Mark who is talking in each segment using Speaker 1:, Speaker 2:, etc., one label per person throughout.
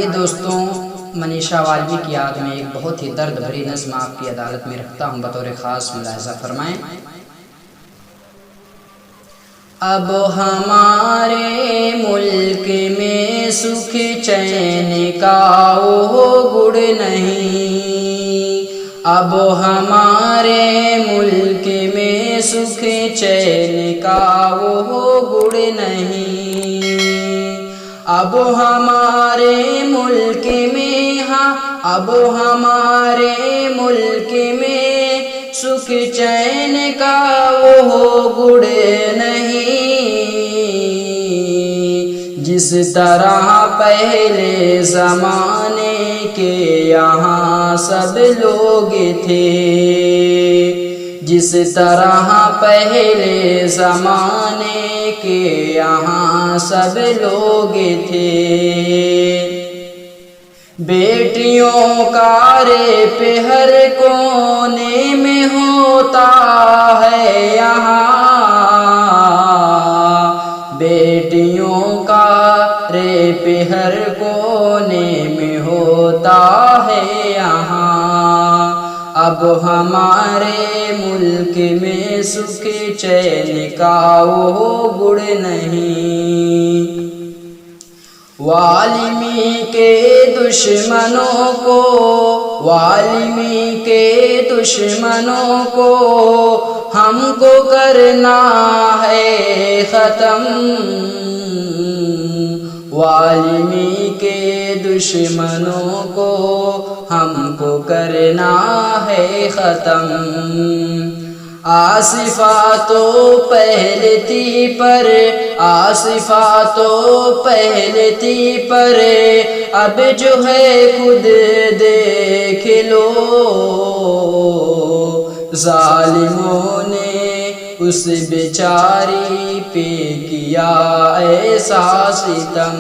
Speaker 1: آئیے دوستوں، منیشا والوی کی یاد میں ایک بہت ہی درد بھری نظم آپ کی عدالت میں رکھتا ہوں، بطور خاص ملاحظہ فرمائیں۔ اب ہمارے ملک میں سکھ چین کا وہ گڑ نہیں، اب ہمارے ملک میں سکھ چین کا وہ گڑ نہیں، اب ہمارے ملک میں اب ہمارے ملک میں سکھ چین کا وہ گڑ نہیں، جس طرح پہلے زمانے کے یہاں سب لوگ تھے، جس طرح پہلے زمانے کے یہاں سب لوگ تھے، بیٹیوں کا ریپ ہر کونے میں ہوتا ہے یہاں، بیٹیوں کا ریپ ہر کونے میں ہوتا ہے یہاں، اب ہمارے ملک میں سکھ چین کا وہ گڑ نہیں، والمی کے دشمنوں کو، والمی کے دشمنوں کو ہم کو کرنا ہے ختم، والمی کے دشمنوں کو ہم کو کرنا ہے ختم، آصفہ تو پہلتی پر، آصفہ تو پہلتی پر، اب جو ہے خود دیکھ لو، ظالموں نے اس بیچاری پہ کیا ایسا ستم،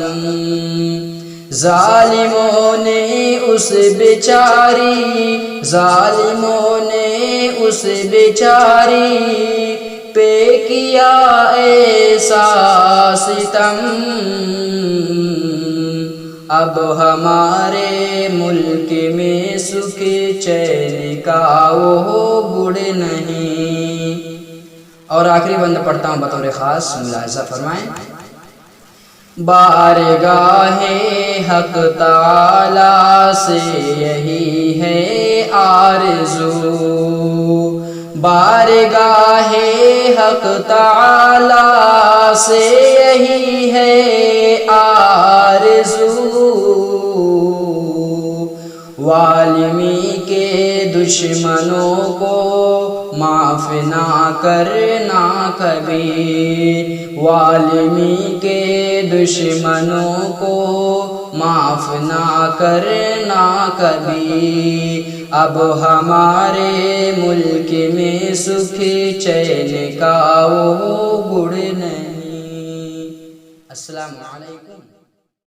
Speaker 1: ظالموں نے اس بیچاری، ظالموں نے اس بیچاری پہ کیا ایسا ستم، اب ہمارے ملک میں سکھ چین کا وہ گڑ نہیں۔ اور آخری بند پڑھتا ہوں بطور خاص، ملاحظہ فرمائیں۔ بارگاہ حق تعالی سے یہی ہے آرزو، بارگاہ حق تعالی سے یہی ہے آرزو، والمی کے دشمنوں کو معاف نہ کرنا کبھی، والمی کے دشمنوں کو معاف نہ کرنا کبھی، اب ہمارے ملک میں سکھ چین کا وہ گڑ نہیں۔ السلام علیکم۔